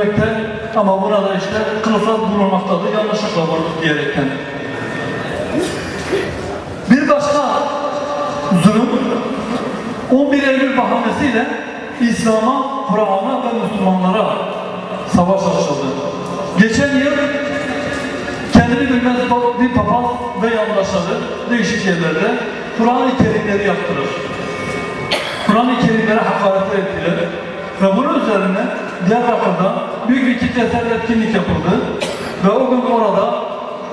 görülmekte ama buna da işte kılıflar bulunmaktadır, yanlışlıkla vurduk diyerekten. Bir başka zulüm 11 Eylül bahanesiyle İslam'a, Kur'an'a ve Müslümanlara savaş açıldı. Geçen yıl kendini bilmez bir papaz ve yandaşları değişik yerlerde Kur'an-ı Kerimleri yaptırır. Kur'an-ı Kerimlere hakaret ettiler ve bunun üzerine Diyarbakır'da büyük bir kitlesel etkinlik yapıldı ve o gün orada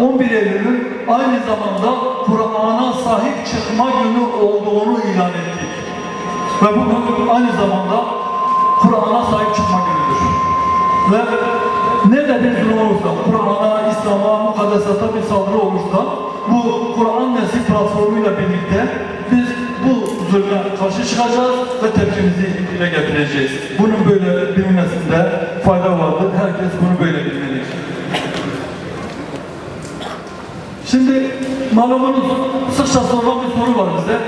11 Eylül'ün aynı zamanda Kur'an'a sahip çıkma günü olduğunu ilan ettik. Ve bugün aynı zamanda Kur'an'a sahip çıkma günüdür. Ve ne de bir zulüm olursa, Kur'an'a, İslam'a, mukaddesata bir saldırı olursa, bu Kur'an Nesil platformuyla birlikte biz bu zulme karşı çıkacağız ve tepkimizi dile getireceğiz. Bunun böyle bilinmesinde fayda vardır. Herkes bunu böyle bilmeli. Şimdi malumunuz sıkça sorulan bir soru var bize.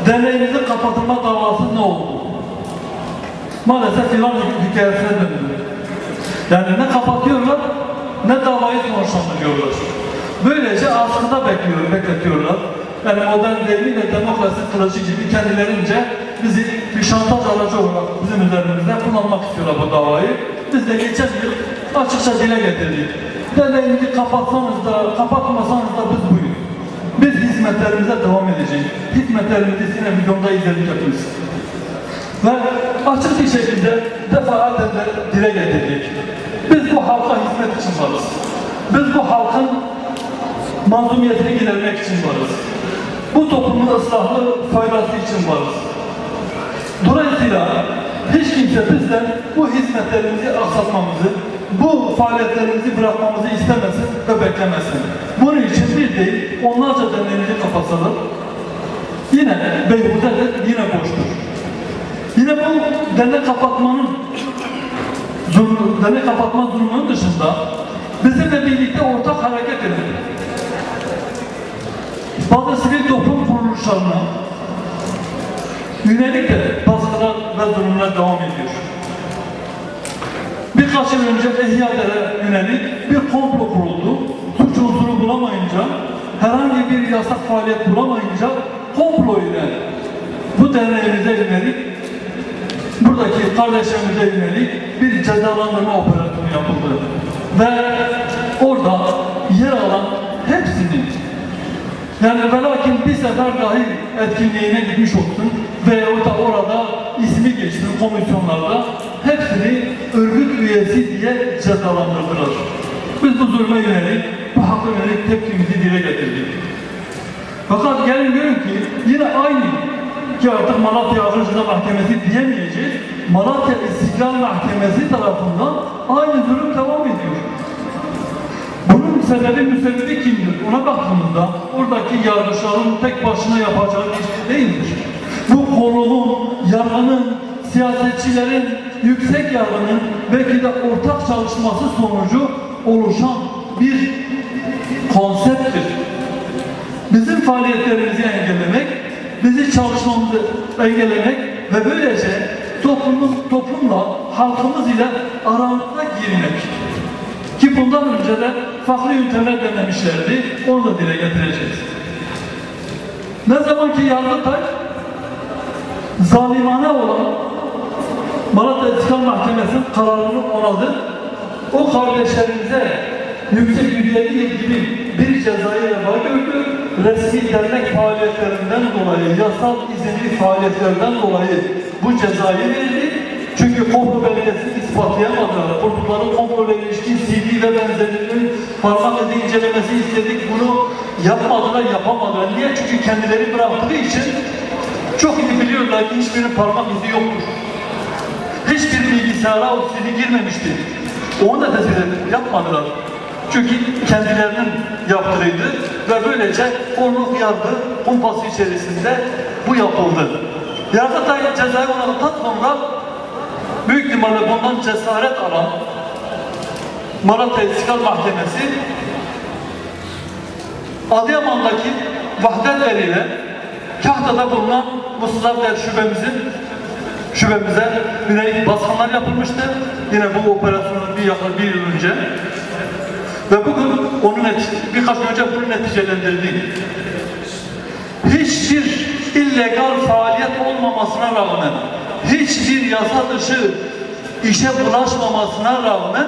Derneğimizin kapatılma davası ne oldu? Maalesef filan hikayesine döndü. Yani ne kapatıyorlar ne davayı sonuçlandırıyorlar. Böylece askıda bekletiyorlar. Yani modern devriyle demokrasi kılıcı gibi kendilerince bizi bir şantaj aracı olarak bizim üzerimizde kullanmak istiyorlar bu davayı. Biz de geçen yıl açıkça dile getirdik. Derneğimizi kapatsanız da kapatmasanız da biz buyuz. Biz hizmetlerimize devam edeceğiz. Hizmetlerimizi televizyonda izledik yapıyoruz. Ve açık bir şekilde defaatle dile getirdik. Biz bu halka hizmet için varız. Biz bu halkın mazlumiyetini gidermek için varız. Bu toplumun ıslahlı faydası için varız. Dolayısıyla hiç kimse bizden bu hizmetlerimizi aksatmamızı, bu faaliyetlerimizi bırakmamızı istemesin ve beklemesin. Bunun için bir değil, onlarca derneğimizi kapatsalar yine beyhudedir, yine boştur. Yine bu dernek kapatma durumunun dışında bizimle birlikte ortak hareket edilir. Bazı sivil toplum kuruluşlarına yönelik de baskılar ve zulümler devam ediyor. Birkaç yıl önce Ehyader'e yönelik bir komplo kuruldu. Suç unsuru bulamayınca, herhangi bir yasak faaliyet bulamayınca komplo ile bu derneğimize yönelik, buradaki kardeşlerimize yönelik bir cezalandırma operasyonu yapıldı. Ve orada yer alan hepsinin, yani velakin bir sefer dahi etkinliğine gitmiş olsun veyahut da orada ismi geçsin komisyonlarda hepsini örgüt üyesi diye cezalandırdılar. Biz bu zulme yönelik, bu hakka yönelik tepkimizi dile getirdik. Fakat gelin görün ki yine aynı ki artık Malatya Ağır Ceza Mahkemesi diyemeyeceğiz. Malatya İstiklal Mahkemesi tarafından aynı zulüm devam ediyor. Bunun müsebbibi kimdir? Ona baktığımızda oradaki yargıçların tek başına yapacağı iş değildir. Bu konunun, yargının, siyasetçilerin, yüksek yargının belki de ortak çalışması sonucu oluşan bir konsepttir. Bizim faaliyetlerimizi engellemek, bizi çalışmamızı engellemek ve böylece toplumla, halkımız ile aramıza girmek. Ki bundan önce de farklı yöntemler denemişlerdi, onu da dile getireceğiz. Ne zaman ki Yargıtay zalimane olan Malatya İstiklal Mahkemesi'nin kararını onadı, o kardeşlerimize yüksek ücretli gibi bir cezayı reva gördü. Resmi dernek faaliyetlerinden dolayı, yasal izinli faaliyetlerden dolayı bu cezayı verdi. Çünkü komplo belgesini ispatlayamadılar. Kurtulların komployla ilişkin CD ve benzerlerinin parmak izi incelemesi istedik. Bunu yapmadılar, yapamadılar. Niye? Çünkü kendileri bıraktığı için çok iyi biliyorlar ki hiçbirinin parmak izi yoktur. Hiçbir bilgisayara o CD girmemişti. Onu da tespit yapmadılar. Çünkü kendilerinin yaptırıydı ve böylece kolluk yargı kumpası içerisinde bu yapıldı. Yargıtay cezayı onardıktan sonra büyük ihtimalle bundan cesaret alan Malatya İstiklal Mahkemesi Adıyaman'daki Vahdet Eri'yle Kahta'da bulunan Mustafa Der şubemizin şubemize yine baskınlar yapılmıştı. Yine bu operasyonun yaklaşık bir yıl önce. Ve bugün onun birkaç gün önce bunu neticelendirdik. Hiçbir illegal faaliyet olmamasına rağmen, hiçbir yasa dışı işe bulaşmamasına rağmen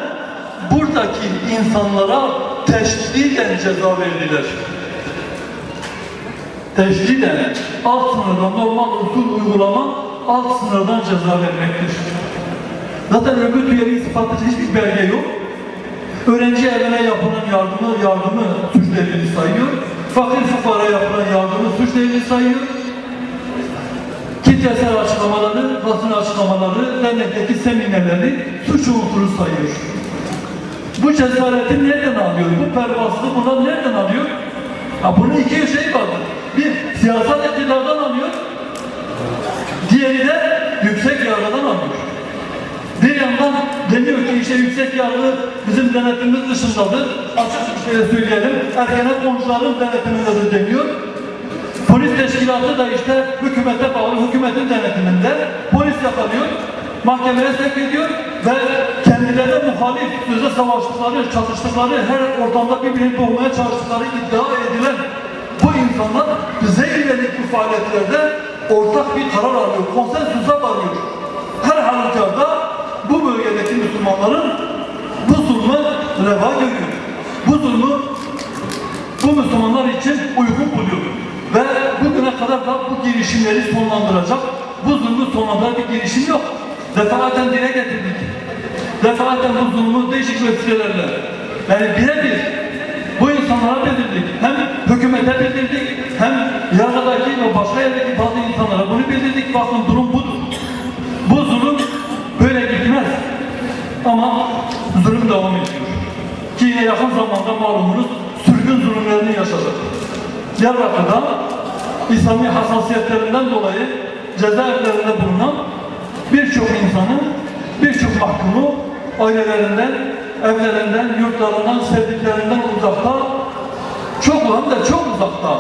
buradaki insanlara teşdiden ceza verdiler. Teşdiden, alt sınırdan, normal usul uygulama alt sınırdan ceza vermektir. Zaten örgüt üyeliği ispatlıcı hiçbir belge yok. Öğrenci evine yapılan yardımı suç delili sayıyor. Fakir fukara yapılan yardımı suç delili sayıyor. Kitlesel açıklamaları, basın açıklamaları, dernekteki seminerleri suç unsuru sayıyor. Bu cesareti nereden alıyor? Bu pervasızlığı bundan nereden alıyor? Bunun iki şey vardır. Bir, siyasal iktidardan alıyor. Diğeri de yüksek yargıdan alıyor. Bir yandan deniyor ki işte yüksek yargı bizim denetimimiz dışındadır. Açık bir şey söyleyelim. Ergenekon denetimindedir deniyor. Polis teşkilatı da işte hükümete bağlı, hükümetin denetiminde polis yakalıyor, mahkemeye sevk ediyor ve kendilerine muhalif, sözde savaştıkları, çatıştıkları, her ortamda birbirini boğmaya çalıştıkları iddia edilen bu insanlar bize yönelik bu faaliyetlerde ortak bir karar alıyor, konsensusa varıyor. Her halükarda bu bölgedeki Müslümanların bu zulmü reva görüyor. Bu zulmü bu Müslümanlar için uygun buluyor. Ve bugüne kadar da bu girişimleri sonlandıracak, bu zulmü sonlandıracak bir girişim yok. Defaten dile getirdik. Defaten bu zulmü değişik vesilelerle, yani birebir bu insanlara bildirdik. Hem hükümete bildirdik, hem yargıdaki ve başka yerdeki bazı insanlara bunu bildirdik. Bakın durum budur. Bu zulüm böyle gitmez. Ama zulüm devam ediyor. Ki yine yakın zamanda malumunuz sürgün zulümlerini yaşadık. Diyarbakır'da İslami hassasiyetlerinden dolayı cezaevlerinde bulunan birçok insanın, birçok mahkumu ailelerinden, evlerinden, yurtlarından, sevdiklerinden uzakta, çok hem de çok uzakta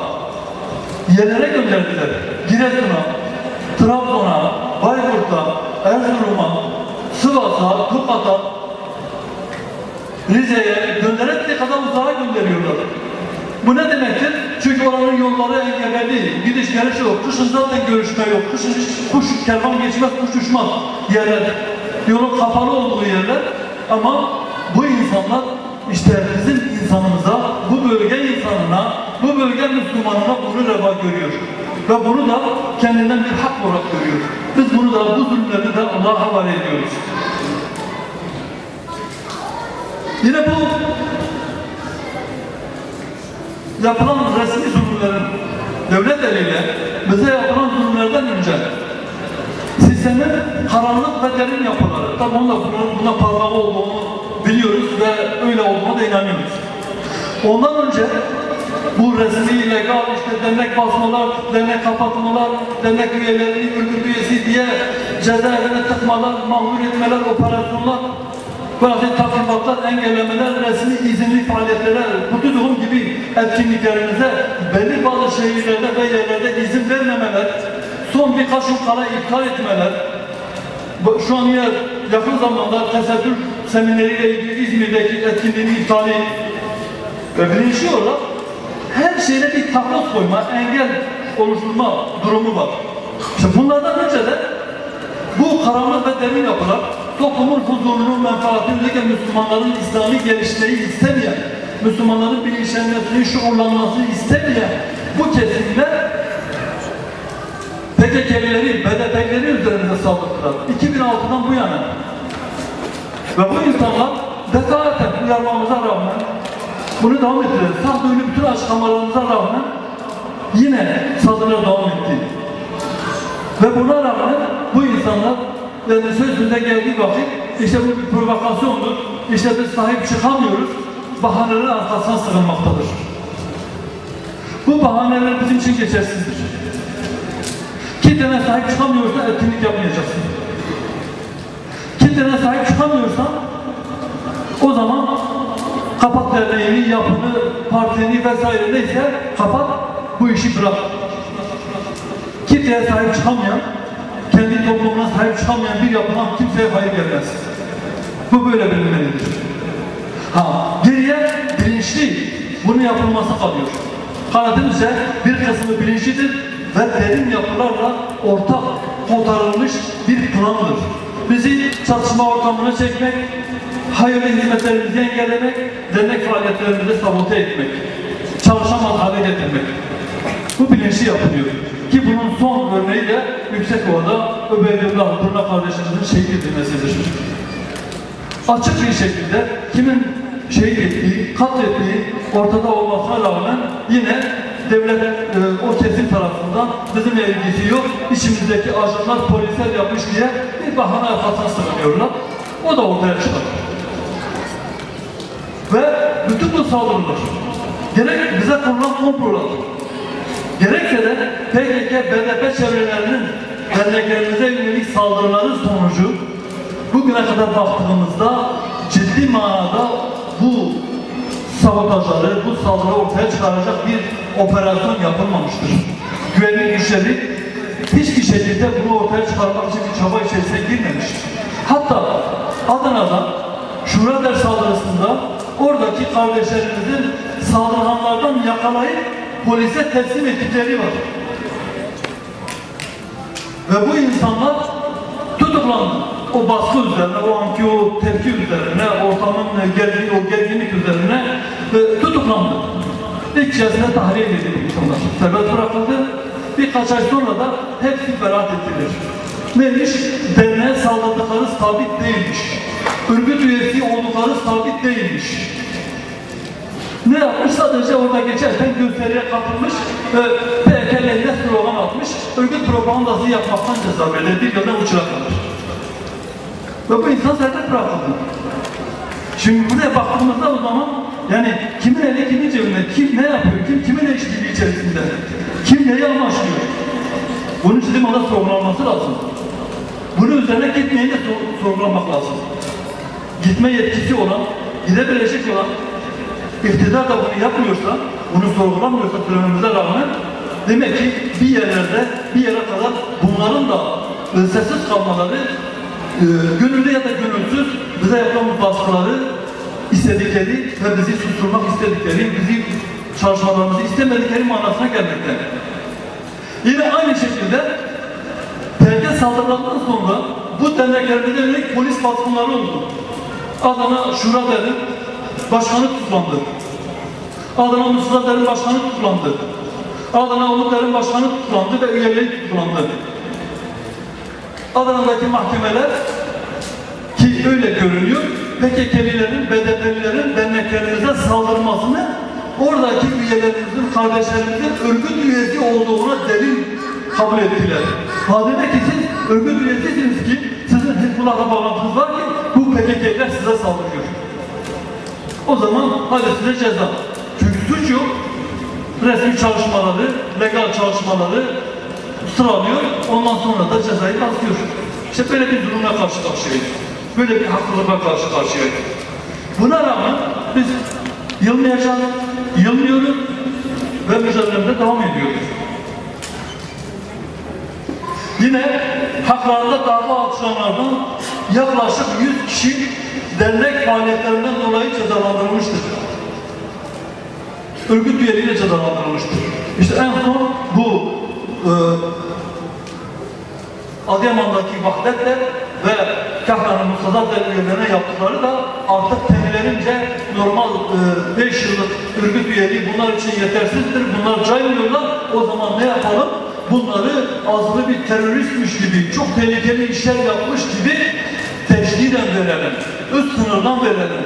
yerlere gönderdiler. Giresun'a, Trabzon'a, Bayburt'a, Erzurum'a, Sivas'a, Tokat'a, Rize'ye göndererek kadar uzağa gönderiyorlar. Bu ne demektir? Çünkü oranın yolları engelli, gidiş geliş yok, kışın zaten görüşme yok, kışın kuş kervan geçmez, kuş uçmaz yerler, yolun kapalı olduğu yerler. Ama bu insanlar işte bizim insanımıza, bu bölge insanına, bu bölge Müslümanına bunu reva görüyor. Ve bunu da kendinden bir hak olarak görüyor. Biz bunu da, bu zulümleri de Allah'a havale ediyoruz. Yine bu yapılan resmi zulümlerin devlet eliyle bize yapılan zulümlerden önce sistemin karanlık ve derin yapıları, tabi onun da buna parmağı olduğunu biliyoruz ve öyle olduğuna da inanıyoruz. Ondan önce bu resmi, legal, işte dernek basmalar, dernek kapatmalar, dernek üyeleri, örgüt üyesi diye cezaevine tıkmalar, mağdur etmeler, operasyonlar, bazı takribatlar, engellemeler, resmi izinli faaliyetlere, kutluduğum gibi etkinliklerimize belli bazı şehirlerde ve yerlerde izin vermemeler, son birkaç yıl kala iptal etmeler, şu an yine yakın zamanda tesettür semineriyle ilgili İzmir'deki etkinliğini iptali ve bilinçli olarak her şeyde bir taklot koyma, engel oluşturma durumu var. İşte bunlardan önce de bu karanlık ve derin yapılar toplumun huzurunu, menfaatini, özellikle Müslümanların İslami gelişmeyi istemeyen, Müslümanların bilinçlenmesini, şuurlanmasını istemeyen bu kesimler PKK'lileri, BDP'lileri üzerinde saldırdılar. 2006'dan bu yana. Ve bu insanlar defaten uyarmamıza rağmen bunu devam ettiler. Sağduyulu bütün açıklamalarımıza rağmen yine saldırıya devam etti. Ve buna rağmen bu insanlar yani sözünde geldiği vakit işte bu bir provokasyondur, işte biz sahip çıkamıyoruz, bahanelerin arkasına sığınmaktadır. Bu bahaneler bizim için geçersizdir. Kitlene sahip çıkamıyorsan etkinlik yapmayacaksın. Kitlene sahip çıkamıyorsan o zaman kapat derneğini, yapını, partini vesaire neyse kapat, bu işi bırak. Kitleye sahip çıkamayan, kendi toplumuna sahip çıkamayan bir yapıdan kimseye hayır gelmez. Bu böyle bilinmelidir. Geriye bilinçli bunun yapılması kalıyor. Kanaatimizce bir kısmı bilinçlidir ve derin yapılarla ortak kotarılmış bir plandır. Bizi çatışma ortamına çekmek, hayırlı hizmetlerimizi engellemek, dernek faaliyetlerimizi sabote etmek, çalışamaz hale getirmek. Bu bilinçli yapılıyor. Ki bunun son örneği de Yüksekova'da Öbeydullah Turna kardeşimizin şehit edilmesidir. Açık bir şekilde kimin şehit ettiği, katlettiği ortada olmasına rağmen yine devlet o kesim tarafından bizimle ilgisi yok, içimizdeki ajanlar polisler yapmış diye bir bahane arkasına sığınıyorlar. O da ortaya çıkar. Ve bütün bu saldırılar, gerek bize kurulan komplolar, gerekse de PKK, BDP çevrelerinin derneklerimize yönelik saldırıları sonucu bugüne kadar baktığımızda ciddi manada bu sabotajları, bu saldırı ortaya çıkaracak bir operasyon yapılmamıştır. Güvenlik güçleri hiçbir şekilde bunu ortaya çıkarmak için bir çaba içerisine girmemiş. Hatta Adana'da Şurader saldırısında oradaki kardeşlerimizin saldırganlardan yakalayıp polise teslim ettikleri var. Ve bu insanlar tutuklandı. O baskı üzerine, o anki o tepki üzerine, ortamın gerginlik üzerine tutuklandı. İlk kezine tahliye edildi insanlar. Serbest bırakıldı. Birkaç ay sonra da hepsi beraat ettiler. Neymiş? Derneğe saldırdıkları sabit değilmiş. Örgüt üyesi oldukları sabit değilmiş. Ne yapmış? Sadece orada geçerken gösteriye katılmış ve PKK'lerine slogan atmış. Örgüt propagandası yapmaktan ceza verildi. Bir yıldan uçura kalır. Ve bu insan serbest bırakıldı. Şimdi buraya baktığımızda o zaman yani kimin eli kimin cebinde, kim ne yapıyor, kim kimin eşliği içerisinde, kim neyi amaçlıyor? Bunun için ona sorgulanması lazım. Bunun üzerine gitmeyi de sorgulamak lazım. Gitme yetkisi olan, gidebilecek olan, iktidar da bunu yapmıyorsa, bunu sorgulamıyorsa söylememize rağmen demek ki bir yerlerde, bir yere kadar bunların da sessiz kalmaları, gönüllü ya da gönülsüz bize yapılan baskıları istedikleri ve bizi susturmak istedikleri, bizi çalışmalarımızı istemedikleri manasına gelmekte. Yine aynı şekilde PKK saldırılarından sonra bu derneklerimize yönelik polis baskınları oldu. Adana Şurader'in başkanı tutuklandı. Adana Mustafader'in başkanı tutuklandı. Adana Uludağ'ın başkanı tutuklandı ve üyeleri tutuklandı. Adana'daki mahkemeler ki öyle görünüyor, PKK'lilerin, BDP'lilerin derneklerimize saldırmasını oradaki üyelerimizin, kardeşlerimizin örgüt üyesi olduğuna delil kabul ettiler. Demek ki siz örgüt üyesisiniz ki sizin Hizbullah'la bağlantınız var ki bu PKK'liler size saldırıyor. O zaman hadi size ceza. Çünkü suç yok. Resmi çalışmaları, legal çalışmaları sıralıyor. Ondan sonra da cezayı basıyor. İşte böyle bir durumla karşı karşıyayız. Böyle bir haklılıkla karşı karşıyayız. Buna rağmen biz yılmayacağız, yılmıyoruz ve mücadelemize devam ediyoruz. Yine haklarında dava açılanlardan yaklaşık 100 kişi dernek faaliyetlerinden dolayı cezalandırılmıştır. Örgüt üyeliğiyle cezalandırılmıştır. İşte en son bu Adıyaman'daki Vahdetler ve Kahraman Mustafader üyelerine yaptıkları da artık kendilerince normal 5 yıllık örgüt üyeliği bunlar için yetersizdir. Bunlar caymıyorlar. O zaman ne yapalım? Bunları azılı bir teröristmiş gibi, çok tehlikeli işler yapmış gibi teşhiden verelim. Üst sınırdan verelim.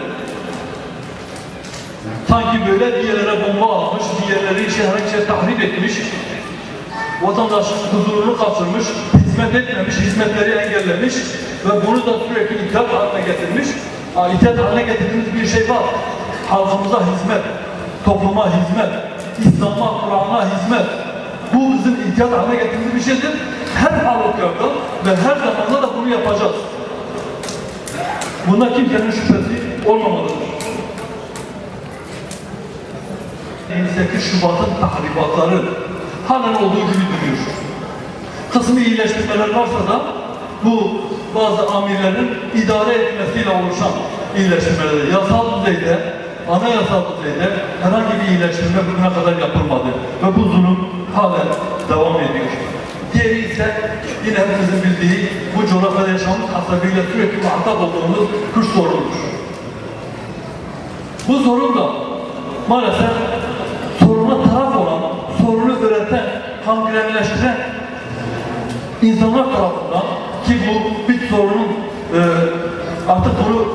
Sanki böyle bir yerlere bomba atmış, bir yerleri şehre tahrip etmiş, vatandaşın huzurunu kaçırmış, hizmet etmemiş, hizmetleri engellemiş ve bunu da sürekli itaat haline getirmiş. İtaat haline getirdiğimiz bir şey var. Halkımıza hizmet, topluma hizmet, İslam'a, Kur'an'a hizmet. Bu bizim itaat haline getirdiğimiz bir şeydir. Her halükarda ve her zamanda da bunu yapacağız. Bunda kimsenin şüphesi olmamalıdır. 28 Şubat'ın tahribatları halen olduğu gibi duruyor. kısmi iyileştirmeler varsa da bu bazı amirlerin idare etmesiyle oluşan iyileştirmeler, yasal düzeyde, anayasal düzeyde herhangi bir iyileştirme bugüne kadar yapılmadı ve bu zulüm halen devam ediyor. Diğeri ise yine hepimizin bildiği bu coğrafyada yaşamımız hasabıyla sürekli muhatap olduğumuz Kürt sorunudur. Bu sorun da maalesef soruna taraf olan, sorunu üreten, kangrenleştiren insanlar tarafından ki bu bir sorunun artık bunu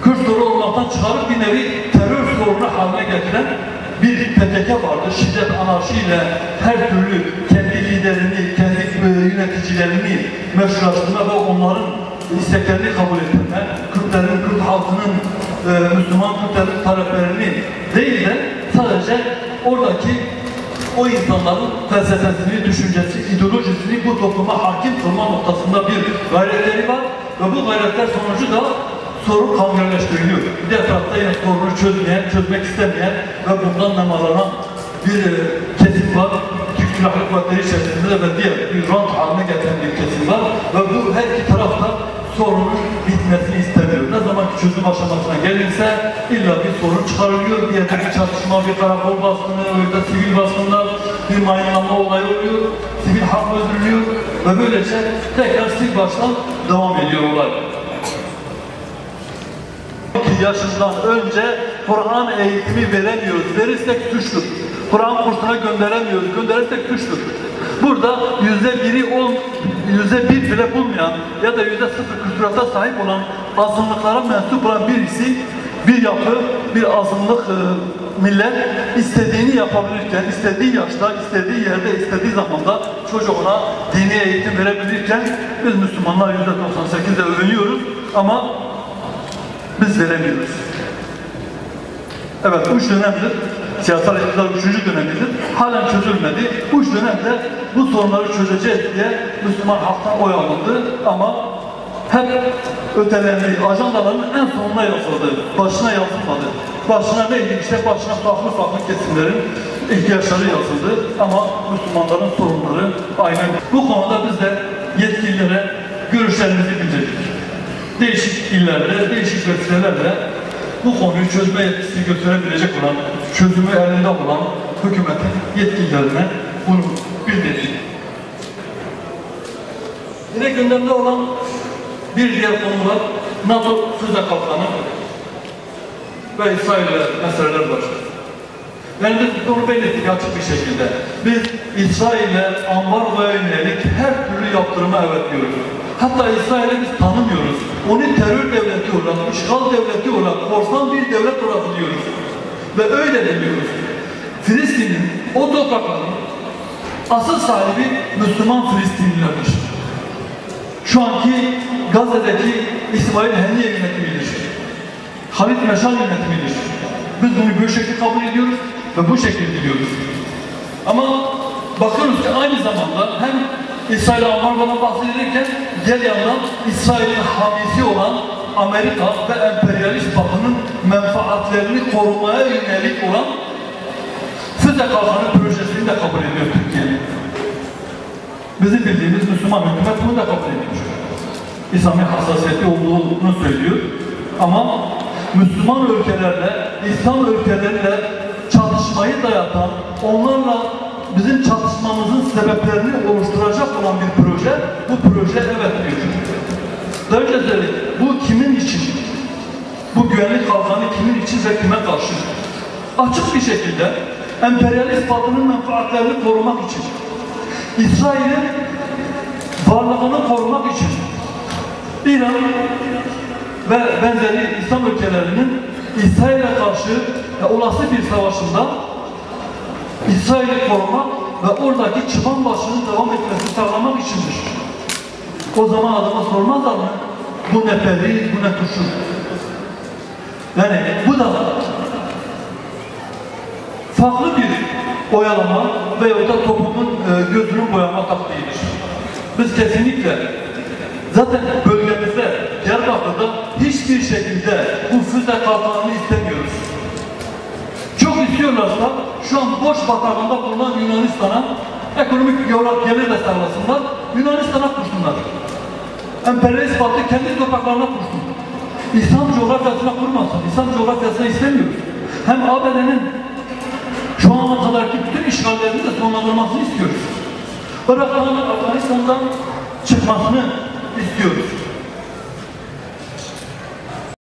Kürt sorunu olmaktan çıkarıp bir nevi terör sorunu haline getiren bir PKK vardır. Şiddet anarşiyle her türlü kendi liderini, kendi yöneticilerini meşrulaştırma ve onların isteklerini kabul etme, Kürtlerin, Kürt halkının, Müslüman Kürtlerin taleplerini değil de sadece oradaki o insanların felsefesini, düşüncesi, ideolojisini bu topluma hakim kılma noktasında bir gayretleri var ve bu gayretler sonucu da sorun kangrenleştiriliyor. Diğer tarafta yine sorunu çözmeyen, çözmek istemeyen ve bundan nemalanan bir kesim var. Türk Silahlı Kuvvetleri içerisinde ve diğer bir rant haline getiren bir kesim var ve bu her iki tarafta sorunun bitmesini istemiyor. Ne zaman ki çözüm aşamasına gelinse illa bir sorun çıkarılıyor, bir yerde bir çatışma, bir karakol baskını, orada sivil baskınlar, bir mayınlanma olayı oluyor, sivil hak öldürülüyor ve böylece tekrar sil baştan devam ediyor olay. 12 yaşından önce Kur'an eğitimi veremiyoruz. Verirsek suçtur. Kur'an kursuna gönderemiyoruz. Gönderirsek suçtur. Burada %1 bile bulmayan ya da %0 kültürata sahip olan azınlıklara mensup olan birisi, bir yapı, bir azınlık millet istediğini yapabilirken, istediği yaşta, istediği yerde, istediği zamanda çocuğuna dini eğitim verebilirken biz Müslümanlar %98'de övünüyoruz ama biz veremiyoruz. Evet, 3 dönemdir, siyasal iktidar 3. dönemidir. Halen çözülmedi. 3 dönemde bu sorunları çözeceğiz diye Müslüman halktan oy alındı ama hep ötelendi. Ajandaların en sonuna yazıldı. Başına yazılmadı. Başına neydi? İşte başına farklı kesimlerin ihtiyaçları yazıldı ama Müslümanların sorunları aynı. Bu konuda biz de yetkililere görüşlerimizi bildirdik. Değişik illerde, değişik vesilelerle bu konuyu çözme yetkisini gösterebilecek olan, çözümü elinde olan hükümetin yetkililerine bunu bildirdik. Yine gündemde olan bir diğer konular NATO füze kalkanı ve İsrail'le meseleler var. Yani biz bunu belirttik açık bir şekilde. Biz İsrail'le ambargoya yönelik her türlü yaptırıma evet diyoruz. Hatta İsrail'i biz tanımıyoruz. Onu terör devleti olarak, işgal devleti olarak, korsan bir devlet olarak biliyoruz. Ve öyle de biliyoruz. Filistin'in, o toprakların asıl sahibi Müslüman Filistinlilerdir. Şu anki Gazze'deki İsmail Haniyeh yönetimidir. Halit Meşal yönetimidir. Biz bunu bu şekilde kabul ediyoruz ve bu şekilde biliyoruz. Ama bakıyoruz ki aynı zamanda hem İsrail ambargodan bahsedilirken diğer yandan İsrail'in hamisi olan Amerika ve emperyalist Batı'nın menfaatlerini korumaya yönelik olan füze kalkanı projesini de kabul ediyor Türkiye. Bizim bildiğimiz Müslüman hükümet bunu da kabul ediyor. İslami hassasiyeti olduğunu söylüyor. Ama Müslüman ülkelerle, İslam ülkeleriyle çatışmayı dayatan, onlarla bizim çatışmamızın sebeplerini oluşturacak olan bir proje, bu proje evet diyor. Daha önce söyledik, bu kimin için? Bu güvenlik kalkanı kimin için ve kime karşı? Açık bir şekilde emperyalist Batı'nın menfaatlerini korumak için, İsrail'in varlığını korumak için, İran ve benzeri İslam ülkelerinin İsrail'e karşı olası bir savaşında İsrail'i korumak ve oradaki çıban başının devam etmesini sağlamak içindir. O zaman adama sormazlar mı? Bu ne peri, bu ne turşu? Yani bu da farklı bir oyalama veyahut da toplumun gözünü boyama taktiğidir. Biz kesinlikle zaten bölgemizde, Diyarbakır'da hiçbir şekilde bu füze kalkanını istemiyoruz. Çok istiyorlarsa şu an boş batağında bulunan Yunanistan'a ekonomik olarak gelir de sağlasınlar, Yunanistan'a kursunlar. Emperyalist Batı kendi topraklarına kursun. İslam coğrafyasına kurmasın. İslam coğrafyasına istemiyoruz. Hem ABD'nin şu ana kadarki bütün işgallerini de sonlandırmasını istiyoruz. Irak'tan, Afganistan'dan çıkmasını istiyoruz.